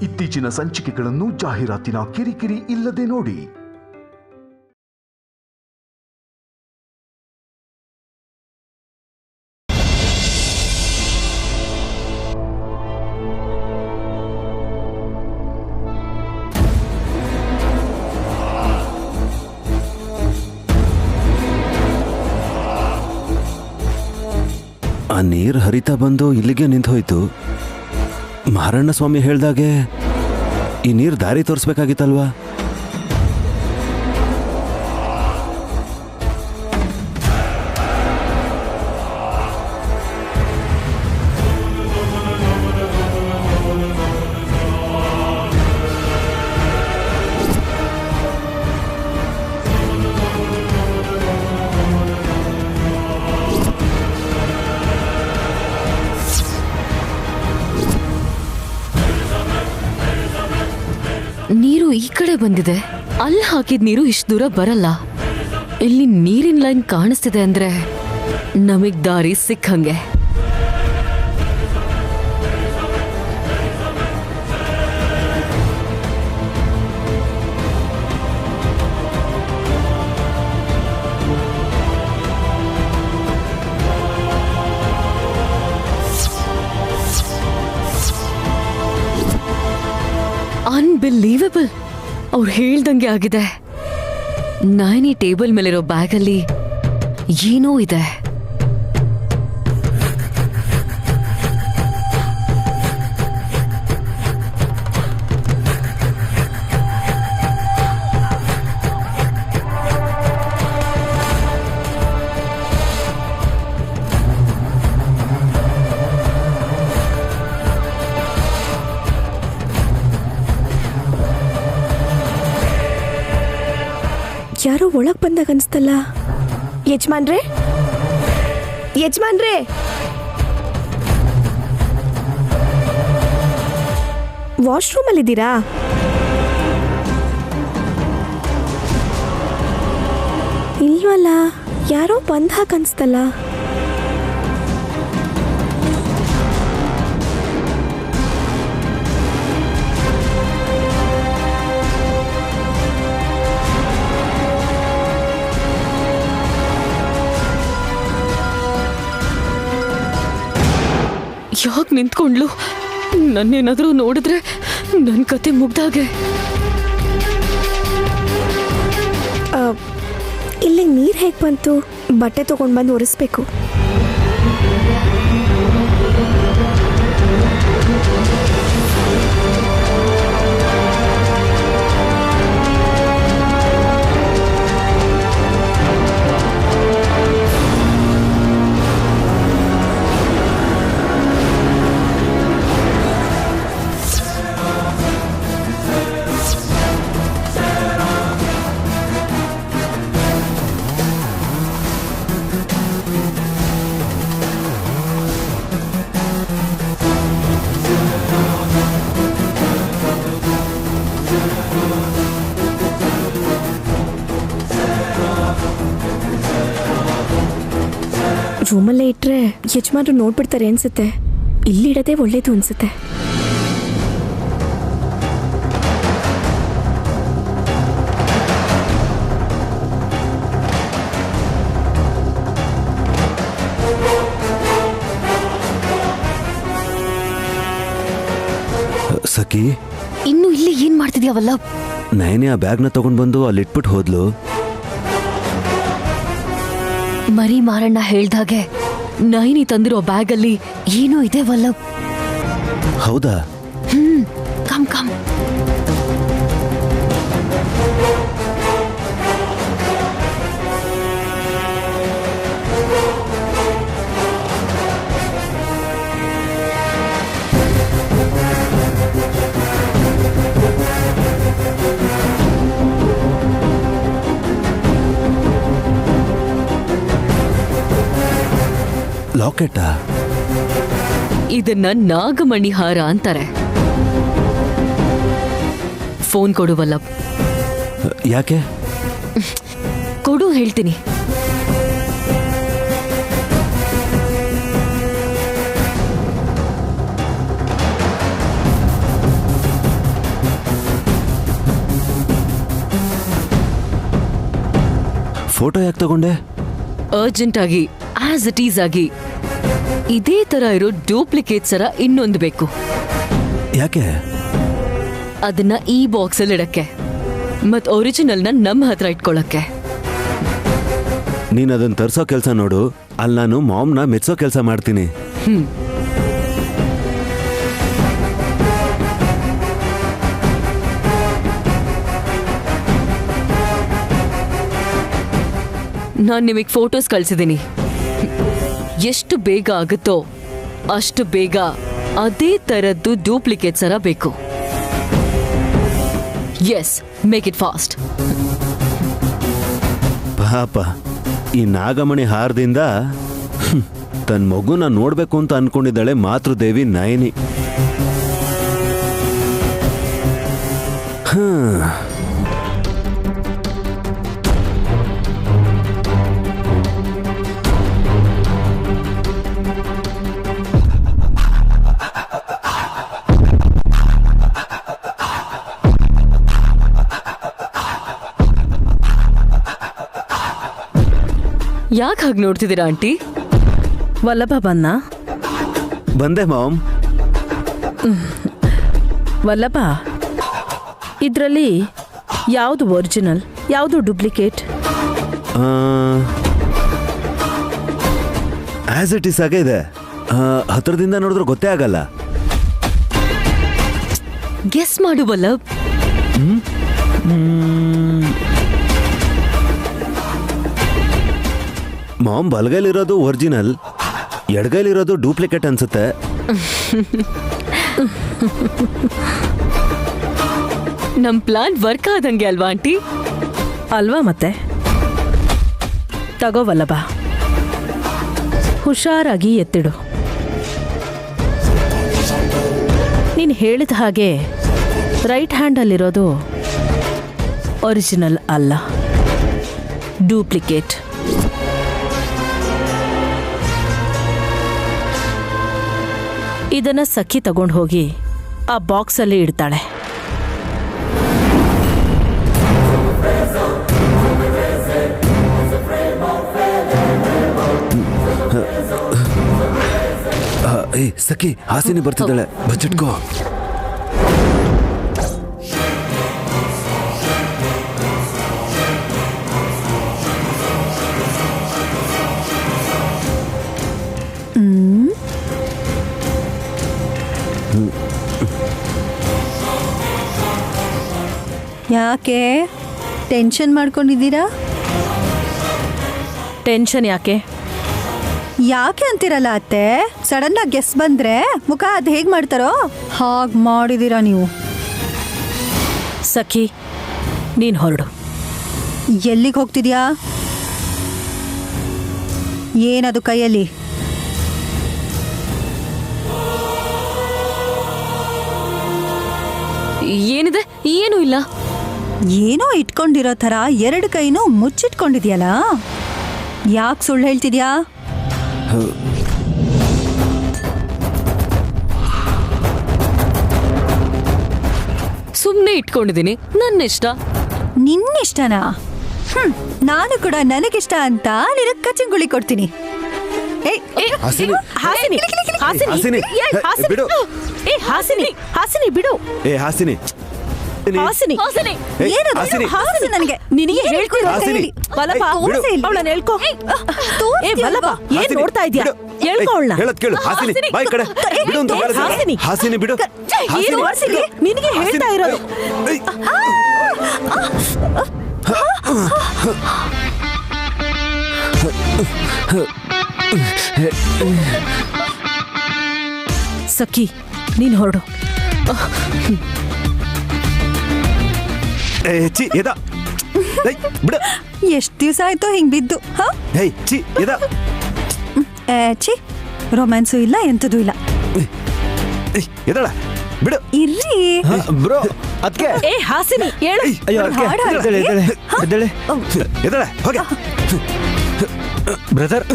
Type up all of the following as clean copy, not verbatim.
ಇತ್ತೀಚಿನ ಸಂಚಿಕೆಗಳನ್ನು ಜಾಹೀರಾತಿನ ಕಿರಿಕಿರಿ ಇಲ್ಲದೆ ನೋಡಿ. ಆ ನೀರು ಹರಿತಾ ಬಂದು ಇಲ್ಲಿಗೆ ನಿಂತೋಯ್ತು. ಮಹಾರಣ್ಣ ಸ್ವಾಮಿ ಹೇಳ್ದಾಗೆ ಈ ನೀರು ದಾರಿ ತೋರಿಸ್ಬೇಕಾಗಿತ್ತಲ್ವಾ? ನೀರು ಈ ಕಡೆ ಬಂದಿದೆ. ಅಲ್ಲಿ ಹಾಕಿದ ನೀರು ಇಷ್ಟು ದೂರ ಬರಲ್ಲ. ಇಲ್ಲಿ ನೀರಿನ ಲೈನ್ ಕಾಣಿಸ್ತಿದೆ ಅಂದ್ರೆ ನಮಗ್ ದಾರಿ ಸಿಕ್ಕಂಗೆ. ಅನ್ಬಿಲೀವಬಲ್, ಅವ್ರು ಹೇಳ್ದಂಗೆ ಆಗಿದೆ. ನೈನಿ ಟೇಬಲ್ ಮೇಲಿರೋ ಬ್ಯಾಗಲ್ಲಿ ಏನೋ ಇದೆ. ಯಾರೋ ಒಳಗ್ ಬಂದಾಗ ಅನ್ಸ್ತಲ್ಲ. ಯಜಮಾನ್ರೇ, ಯಜಮಾನ್ರೇ, ವಾಶ್ರೂಮ್ ಅಲ್ಲಿದ್ದೀರಾ? ಇಲ್ವಲ್ಲ, ಯಾರೋ ಬಂದಾಗ ಅನ್ಸ್ತಲ್ಲ. ಯಾಕೆ ನಿಂತ್ಕೊಂಡ್ಲು? ನನ್ನೇನಾದ್ರೂ ನೋಡಿದ್ರೆ ನನ್ನ ಕತೆ ಮುಗ್ದಾಗೆ. ಇಲ್ಲಿ ನೀರು ಹೇಗೆ ಬಂತು? ಬಟ್ಟೆ ತಗೊಂಡು ಬಂದು ಒರೆಸ್ಬೇಕು. ರೂಮಲ್ಲೇ ಇಟ್ರೆ ಯಜಮಾನ್ರು ನೋಡ್ಬಿಡ್ತಾರೆ ಅನ್ಸುತ್ತೆ. ಇಲ್ಲಿಡದೆ ಒಳ್ಳೇದು ಅನ್ಸುತ್ತೆ. ಸಖಿ, ಇನ್ನು ಇಲ್ಲಿ ಏನ್ ಮಾಡ್ತಿದ್ಯಾವಲ್ಲ? ನೈನಿ ಆ ಬ್ಯಾಗ್ನ ತಗೊಂಡ್ ಬಂದು ಅಲ್ಲಿ ಇಟ್ಬಿಟ್ಟು ಹೋದ್ಲು. ಮರಿ ಮಾರಣ್ಣ ಹೇಳ್ದಾಗೆ ನೈನಿ ತಂದಿರೋ ಬ್ಯಾಗಲ್ಲಿ ಏನೋ ಇದೆ ವಲ್ಲಭ್. ಹೌದಾ? Come come. ಲಾಕೆಟಾ? ಇದನ್ನ ನಾಗಮಣಿ ಹಾರ ಅಂತಾರೆ. ಫೋನ್ ಕೊಡು ವಲ್ಲಭ್. ಯಾಕೆ? ಕೊಡು ಹೇಳ್ತೀನಿ. ಫೋಟೋ ಯಾಕೆ ತಗೊಂಡೆ? ಅರ್ಜೆಂಟ್ ಆಗಿ ಆಸ್ ಇಟ್ ಈಸ್ ಆಗಿ ಇದೇ ತರ ಇರೋ ಡೂಪ್ಲಿಕೇಟ್ ಸರ ಇನ್ನೊಂದು ಬೇಕು. ಯಾಕೆ? ಅದನ್ನ ಈ ಬಾಕ್ಸ್ ಅಲ್ಲಿ ಇಡಕ್ಕೆ ಮತ್ ಒರಿಜಿನಲ್ನ ನಮ್ಮ ಹತ್ರ ಇಟ್ಕೊಳಕ್ಕೆ. ನೀನ್ ಅದನ್ನ ತರ್ಸೋ ಕೆಲಸ ನೋಡು, ಅಲ್ಲಿ ನಾನು ಮಾಮ್ನ ಮೆಚ್ಚೋ ಕೆಲಸ ಮಾಡ್ತೀನಿ. ನಾನ್ ನಿಮಗೆ ಫೋಟೋಸ್ ಕಳ್ಸಿದ್ದೀನಿ. ಎಷ್ಟು ಬೇಗ ಆಗುತ್ತೋ ಅಷ್ಟು ಬೇಗ ಅದೇ ತರದ್ದು ಡೂಪ್ಲಿಕೇಟ್ ಸರ ಬೇಕು. Yes, make it fast. ಪಾಪ ಈ ನಾಗಮಣಿ ಹಾರದಿಂದ ತನ್ನ ಮಗುನ ನೋಡ್ಬೇಕು ಅಂತ ಅನ್ಕೊಂಡಿದ್ದಾಳೆ ಮಾತೃದೇವಿ ನಯನಿ. ಯಾಕೆ ಹಾಗೆ ನೋಡ್ತಿದ್ದೀರಾ ಆಂಟಿ? ವಲ್ಲಭ ಬನ್ನ ಬಂದೆ ಮಾಮ್. ವಲ್ಲಭ, ಇದರಲ್ಲಿ ಯಾವುದು ಒರಿಜಿನಲ್, ಯಾವುದು ಡೂಪ್ಲಿಕೇಟ್? ಆಸ್ ಇಟ್ ಈಸ್ ಆಗ ಇದೆ. ಹತ್ರದಿಂದ ನೋಡಿದ್ರೆ ಗೊತ್ತೇ ಆಗಲ್ಲ. ಗೆಸ್ ಮಾಡು ವಲ್ಲಭ್. ಮಾಮ್ ಬಲಗೈಲಿರೋದು ಒರಿಜಿನಲ್, ಎಡಗೈಲಿರೋದು ಡೂಪ್ಲಿಕೇಟ್ ಅನ್ಸುತ್ತೆ. ನಮ್ ಪ್ಲಾನ್ ವರ್ಕ್ ಆದಂಗೆ ಅಲ್ವಾ ಆಂಟಿ? ಅಲ್ವಾ ಮತ್ತೆ? ತಗೋ ವಲ್ಲಭ, ಹುಷಾರಾಗಿ ಎತ್ತಿಡು. ನೀನು ಹೇಳಿದ ಹಾಗೆ ರೈಟ್ ಹ್ಯಾಂಡಲ್ಲಿರೋದು ಒರಿಜಿನಲ್ ಅಲ್ಲ, ಡೂಪ್ಲಿಕೇಟ್. ಇದನ್ನ ಸಖಿ ತಗೊಂಡು ಹೋಗಿ ಆ ಬಾಕ್ಸಲ್ಲಿ ಇಡ್ತಾಳೆ. ಸಖಿ, ಹಾಸಿನಿ ಬರ್ತಿದ್ದಾಳೆ, ಬಚ್ಚಿಟ್ಕೋ. ಯಾಕೆ ಟೆನ್ಷನ್ ಮಾಡ್ಕೊಂಡಿದ್ದೀರಾ? ಟೆನ್ಷನ್ ಯಾಕೆ? ಯಾಕೆ ಅಂತಿರಲ್ಲ ಅತ್ತೆ, ಸಡನ್ ಆಗಿ ಗೆಸ್ ಬಂದ್ರೆ ಮುಖ ಅದು ಹೇಗೆ ಮಾಡ್ತಾರೋ ಹಾಗೆ ಮಾಡಿದ್ದೀರಾ ನೀವು. ಸಖಿ, ನೀನು ಹೊರಡು. ಎಲ್ಲಿಗೆ ಹೋಗ್ತಿದ್ಯಾ? ಏನದು ಕೈಯಲ್ಲಿ? ಏನಿದೆ? ಏನೂ ಇಲ್ಲ. ಏನೋ ಇಟ್ಕೊಂಡಿರೋ ಥರ ಎರಡು ಕೈನೂ ಮುಚ್ಚಿಟ್ಕೊಂಡಿದ್ಯಲ್ಲ, ಯಾಕೆ ಸುಳ್ಳು ಹೇಳ್ತಿದ್ಯಾ? ಸುಮ್ಮನೆ ಇಟ್ಕೊಂಡಿದ್ದೀನಿ, ನನ್ನ ಇಷ್ಟ. ನಿನ್ನಿಷ್ಟನಾ? ನಾನು ಕೂಡ ನನಗಿಷ್ಟ ಅಂತ ನಿನಗೆ ಕಚ್ಚಂಗುಳಿ ಕೊಡ್ತೀನಿ. ಹಾಸಿನಿ, ಹಾಸಿನಿ, ಹಾಸಿನಿ, ಹಾಸಿನಿ, ಬಿಡು. ಹಾಸಿನಿ, ಹಾಸಿನಿ ಬಿಡು. ಹಾಸಿನಿ, ಹಾಸಿನಿ, ಹಾಸಿನಿ, ಏನದು? ಹಾಸಿನಿ. ಹಾಸಿನಿ ನನಗೆ ನಿನಗೆ ಹೇಳ್ತೀನಿ. ಹಾಸಿನಿ. ವಲ್ಲಭ, ಅವಳನ್ನ ಹೇಳ್ಕೊ. ವಲ್ಲಭ, ಏನ್ ನೋಡ್ತಾ ಇದ್ಯಾ? ಹೇಳ್ಕೊ ಅವಳನ್ನ. ಹೇಳದ್ ಕೇಳು. ಹಾಸಿನಿ, ಬಾಯ್ ಕಡೆ ಬಿಡು ಅಂತ ಹೇಳಿದ್ರೆ. ಹಾಸಿನಿ, ಹಾಸಿನಿ ಬಿಡು. ಏನು ಹಾಸಿನಿ? ನಿನಗೆ ಹೇಳ್ತಾ ಇರೋದು. ಸಖಿ, ನೀನ್ ಹೊರಡು. ಚಿ ಎದ ಬಿಡು. ಎಷ್ಟು ದಿವಸ ಆಯ್ತು ಹಿಂಗ್ ಬಿದ್ದು? ಚಿ ಎದ. ಛೀ, ರೊಮ್ಯಾನ್ಸು ಇಲ್ಲ, ಎಂಥದ್ದು ಇಲ್ಲ. ಎದಳ ಬಿಡು. ಇರ್ರಿ ಬ್ರೋ, ಅದಕ್ಕೆ. ಹಾಸಿನಿ, ಹೇಳು. ಅಯ್ಯೋ, ಎದಳ ಹೋಗ ಬ್ರದರ್.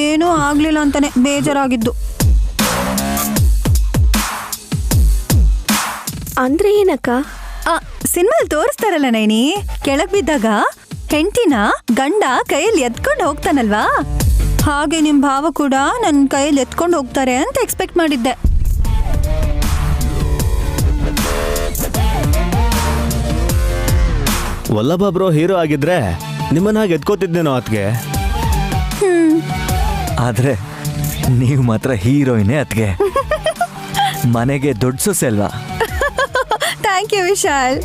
ಏನೂ ಆಗ್ಲಿಲ್ಲ ಅಂತಾನೆ ಬೇಜಾರಾಗಿದ್ದು. ಅಂದ್ರೆ ಏನಕ್ಕ? ಸಿನಿಮಾಲ್ ತೋರಿಸ್ತಾರಲ್ಲ ನೈನಿ, ಕೆಳಗ್ ಬಿದ್ದಾಗ ಹೆಂಡತಿನ ಗಂಡ ಕೈಯಲ್ಲಿ ಎತ್ಕೊಂಡು ಹೋಗ್ತಾನಲ್ವಾ, ಹಾಗೆ ನಿಮ್ ಭಾವ ಕೂಡ ನನ್ನ ಕೈಯಲ್ಲಿ ಎತ್ಕೊಂಡು ಹೋಗ್ತಾರೆ ಅಂತ ಎಕ್ಸ್ಪೆಕ್ಟ್ ಮಾಡಿದ್ದೆ. ವಲ್ಲಭ ಬ್ರೋ ಹೀರೋ ಆಗಿದ್ರೆ ನಿಮ್ಮನ್ನ ಹಾಗೆ ಎತ್ಕೋತಿದ್ದೇನೋ ಅತ್ಗೆ. ಆದ್ರೆ ನೀವು ಮಾತ್ರ ಹೀರೋಯಿನೇ ಅತ್ಗೆ. ಮನೆಗೆ ದೊಡ್ಡ ಸೊಸೆ ಅಲ್ವಾ? Thank you Vishal.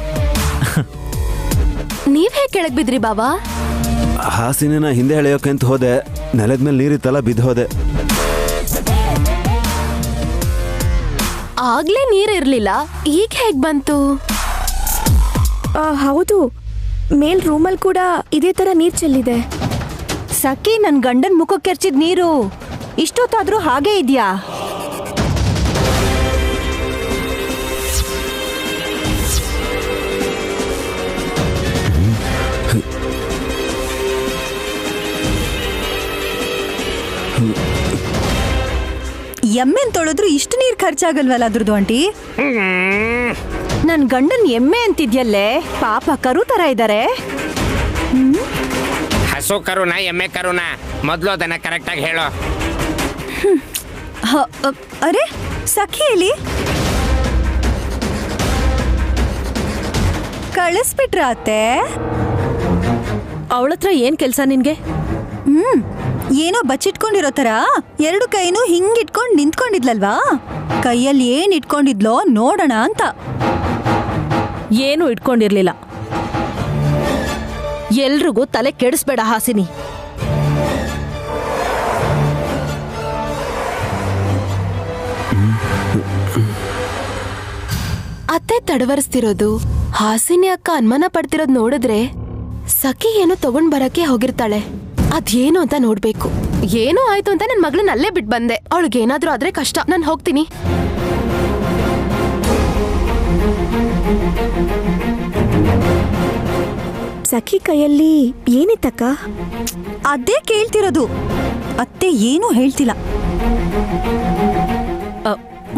ನೀವ್ ಹೇಗೆ ಕೆಳಗ್ ಬಿದ್ರಿ ಬಾಬಾ? ಹಾಸಿನ ಹಿಂದೆ ಎಳೆಯೋಕೆ ಅಂತ ಹೋದೆ, ನೆಲದ ಮೇಲೆ ನೀರಿತ್ತಲ್ಲ ಬಿದ್ದು ಹೋದೆ. ಆಗ್ಲೇ ನೀರಿರ್ಲಿಲ್ಲ, ಈಗ ಹೇಗ್ ಬಂತು? ಹೌದು, ಮೇಲ್ ರೂಮಲ್ಲಿ ಕೂಡ ಇದೇ ತರ ನೀರ್ ಚೆಲ್ಲಿದೆ. ಸಖಿ ನನ್ ಗಂಡನ್ ಮುಖಕ್ಕೆ ಕೆರ್ಚಿದ್ ನೀರು ಇಷ್ಟೊತ್ತಾದ್ರೂ ಹಾಗೆ ಇದ್ಯಾ? ಎಮ್ಮೆನ್ ತೊಳೆದ್ರು ಇಷ್ಟು ನೀರ್ ಖರ್ಚಾಗಲ್ವಲ್ಲ ಅದ್ರದ್ದು ಆಂಟಿ? ನನ್ ಗಂಡನ್ ಎಮ್ಮೆ ಅಂತಿದ್ಯಲ್ಲೇ, ಪಾಪ ಕರು ತರ ಇದ್ದಾರೆ. ಹಸು ಕರುನ ಎಮ್ಮೆ ಕರುನ ಮೊದಲು ಅದನ್ನ ಕರೆಕ್ಟಾಗಿ ಹೇಳೋ. ಅರೆ ಸಖಿಯಲ್ಲಿ ಕಳಿಸ್ಬಿಟ್ರ ಅತ್ತೆ? ಅವಳತ್ರ ಏನ್ ಕೆಲ್ಸ ನಿನ್ಗೆ? ಏನೋ ಬಚ್ಚಿಟ್ಕೊಂಡಿರೋ ತರ ಎರಡು ಕೈನೂ ಹಿಂಗಿಟ್ಕೊಂಡು ನಿಂತ್ಕೊಂಡಿದ್ಲಲ್ವಾ, ಕೈಯಲ್ಲಿ ಏನ್ ಇಟ್ಕೊಂಡಿದ್ಲೋ ನೋಡೋಣ ಅಂತ. ಏನು ಇಟ್ಕೊಂಡಿರ್ಲಿಲ್ಲ. ಎಲ್ರಿಗೂ ತಲೆ ಕೆಡಿಸ್ಬೇಡ ಹಾಸಿನಿ. ಅತ್ತೆ ತಡವರಿಸ್ತಿರೋದು, ಹಾಸಿನಿ ಅಕ್ಕ ಅನುಮಾನ ಪಡ್ತಿರೋದ್ ನೋಡಿದ್ರೆ ಸಖಿ ಏನೋ ತಗೊಂಡ್ ಬರಕ್ಕೆ ಹೋಗಿರ್ತಾಳೆ. ಅದೇನು ಅಂತ ನೋಡ್ಬೇಕು. ಏನೋ ಆಯ್ತು ಅಂತ ನನ್ ಮಗಳನ್ನ ಅಲ್ಲೇ ಬಿಟ್ ಬಂದೆ. ಅವಳಿಗೇನಾದ್ರೂ ಆದ್ರೆ ಕಷ್ಟ, ನಾನು ಹೋಗ್ತೀನಿ. ಸಖಿ ಕೈಯಲ್ಲಿ ಏನಿತ್ತಕ್ಕ? ಅದೇ ಕೇಳ್ತಿರೋದು. ಅತ್ತೆ ಏನೂ ಹೇಳ್ತಿಲ್ಲ.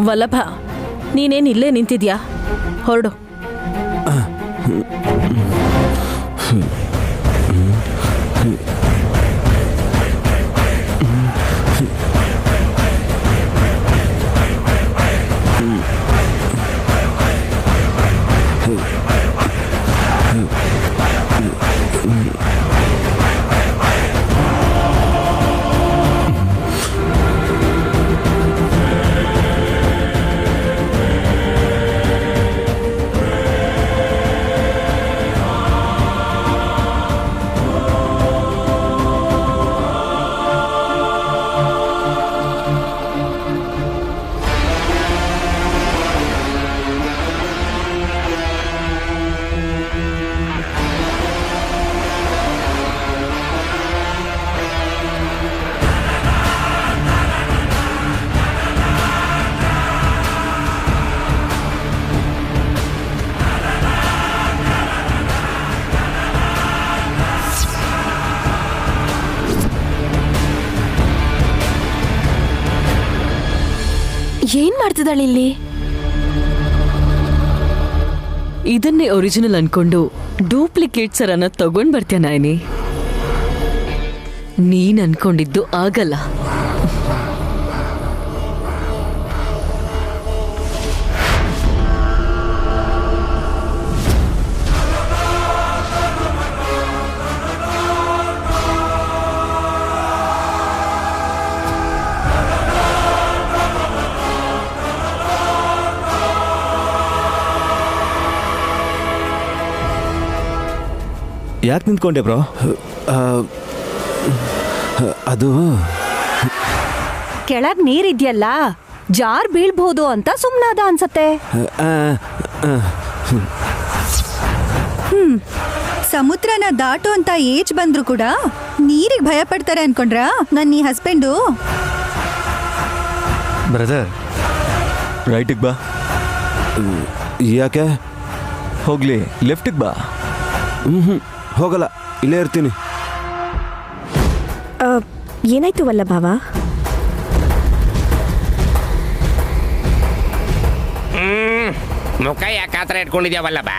ವಲ್ಲಭ, ನೀನೇನ್ ಇಲ್ಲೇ ನಿಂತಿದ್ಯಾ? ಹೊರಡು. ಏನ್ ಮಾಡ್ತಿದ್ದಾಳೆ ಇಲ್ಲಿ? ಇದನ್ನೇ ಒರಿಜಿನಲ್ ಅನ್ಕೊಂಡು ಡೂಪ್ಲಿಕೇಟ್ ಸರನ್ನ ತಗೊಂಡ್ ಬರ್ತೀಯ ನಾಯಿನಿ? ನೀನ್ ಅನ್ಕೊಂಡಿದ್ದು ಆಗಲ್ಲ. ಯಾಕೆ ನಿಂತ್ಕೊಂಡೆ ಬ್ರೋ? ಅದು ಕೆಳಗ್ ನೀರಿದ್ಯಲ್ಲ, ಜಾರ್ ಬೀಳ್ಬಹುದು ಅಂತ ಸುಮ್ನಾದ ಅನ್ಸತ್ತೆ. ಸಮುದ್ರನ ದಾಟು ಅಂತ ಏಜ್ ಬಂದ್ರು ಕೂಡ ನೀರಿಗೆ ಭಯ ಪಡ್ತಾರೆ ಅನ್ಕೊಂಡ್ರಾ ನನ್ನ ಈ ಹಸ್ಬೆಂಡು? ಬ್ರದರ್, ರೈಟಿಗೆ ಬಾ. ಯಾಕೆ? ಹೋಗ್ಲಿ, ಲೆಫ್ಟಿಗೆ ಬಾ. ಹೋಗಲ್ಲ, ಇಲ್ಲೇ ಇರ್ತೀನಿ. ಏನಾಯ್ತು ವಲ್ಲಭಾವ? ಮುಖ ಯಾಕೆ ಆ ಥರ ಇಟ್ಕೊಂಡಿದ್ಯಾವಲ್ಲ ಬಾ?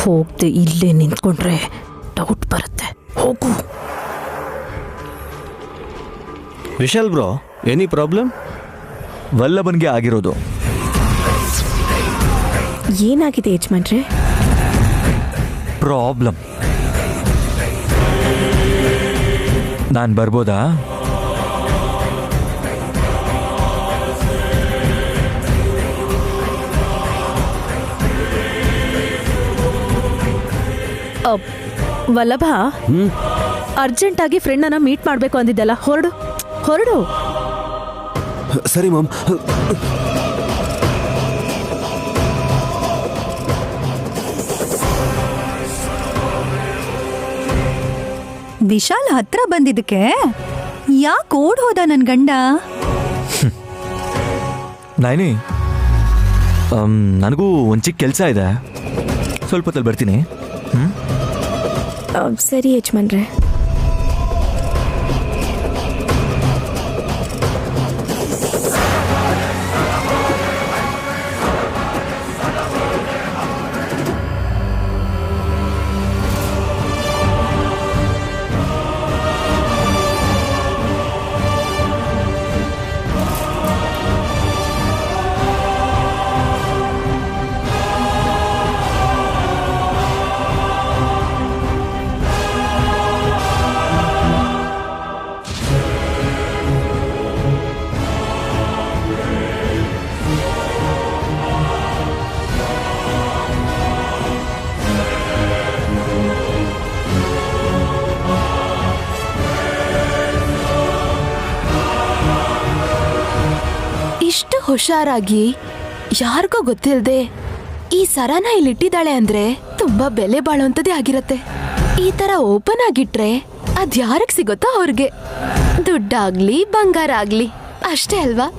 ಹೋಗ್ದೆ ಇಲ್ಲೇ ನಿಂತ್ಕೊಂಡ್ರೆ ಡೌಟ್ ಬರುತ್ತೆ. ಹೋಗು. Vishal bro, any problem? ವಲ್ಲಭನ್ಗೆ ಆಗಿರೋದು. ಏನಾಗಿದೆ ಯಜಮಾನ್ರೆ? ಪ್ರಾಬ್ಲಮ್. ನಾನು ಬರ್ಬೋದಾ? ವಲ್ಲಭ, ಅರ್ಜೆಂಟಾಗಿ ಫ್ರೆಂಡನ್ನ ಮೀಟ್ ಮಾಡಬೇಕು ಅಂದಿದ್ದಲ್ಲ, ಹೊರಡು ಹೊರಡು. ಸರಿ ಮಾಮ್. ವಿಶಾಲ್ ಹತ್ರ ಬಂದಿದ್ದಕ್ಕೆ ಯಾಕೆ ಓಡ್ ಹೋದ ನನ್ ಗಂಡ? ನಾಯಿನಿ, ನನಗೂ ಒಂದು ಚಿಕ್ಕ ಕೆಲಸ ಇದೆ, ಸ್ವಲ್ಪ ಹೊತ್ತಲ್ಲಿ ಬರ್ತೀನಿ. ಸರಿ ಯಜಮಾನ್ರೆ. ಇಷ್ಟು ಹುಷಾರಾಗಿ ಯಾರಿಗೂ ಗೊತ್ತಿಲ್ಲದೆ ಈ ಸರನ ಇಲ್ಲಿಟ್ಟಿದ್ದಾಳೆ ಅಂದ್ರೆ ತುಂಬಾ ಬೆಲೆ ಬಾಳುವಂತದೇ ಆಗಿರತ್ತೆ. ಈ ತರ ಓಪನ್ ಆಗಿಟ್ರೆ ಅದ್ಯಾರಕ್ ಸಿಗುತ್ತೋ ಅವ್ರಿಗೆ, ದುಡ್ಡಾಗ್ಲಿ ಬಂಗಾರ ಆಗ್ಲಿ, ಅಷ್ಟೇ ಅಲ್ವಾ?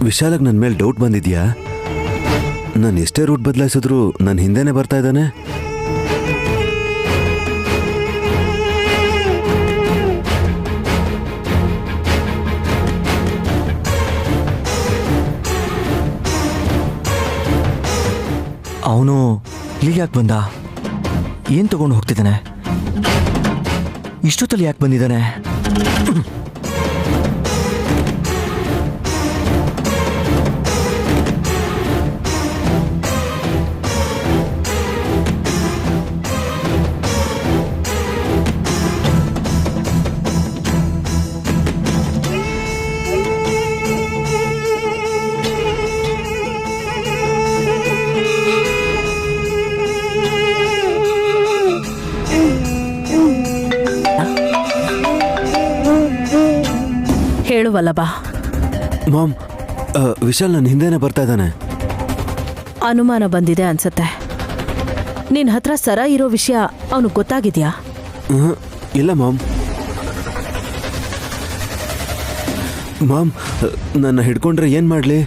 ವಿಶಾಲಕ್ಕೆ ನನ್ನ ಮೇಲೆ ಡೌಟ್ ಬಂದಿದ್ಯಾ? ನಾನು ಎಷ್ಟೇ ರೂಟ್ ಬದಲಾಯಿಸಿದ್ರು ನನ್ನ ಹಿಂದೆನೇ ಬರ್ತಾ ಇದ್ದಾನೆ. ಅವನು ಇಲ್ಲಿಗೆ ಯಾಕೆ ಬಂದ? ಏನು ತಗೊಂಡು ಹೋಗ್ತಿದ್ದಾನೆ? ಇಷ್ಟೊತ್ತಲ್ಲಿ ಯಾಕೆ ಬಂದಿದ್ದಾನೆ? ಹೇಳುವಲ್ಲಬಾ. ಮಾಮ್, ವಿಶಾಲ್ ನನ್ನ ಹಿಂದೆನೇ ಬರ್ತಾ ಇದ್ದಾನೆ. ಅನುಮಾನ ಬಂದಿದೆ ಅನ್ಸತ್ತೆ. ನಿನ್ ಹತ್ರ ಸರ ಇರೋ ವಿಷಯ ಅವನು ಗೊತ್ತಾಗಿದ್ಯಾ? ಇಲ್ಲ ಮಾಮ್. ಮಾಮ್, ನನ್ನ ಹಿಡ್ಕೊಂಡ್ರೆ ಏನ್ ಮಾಡ್ಲಿ?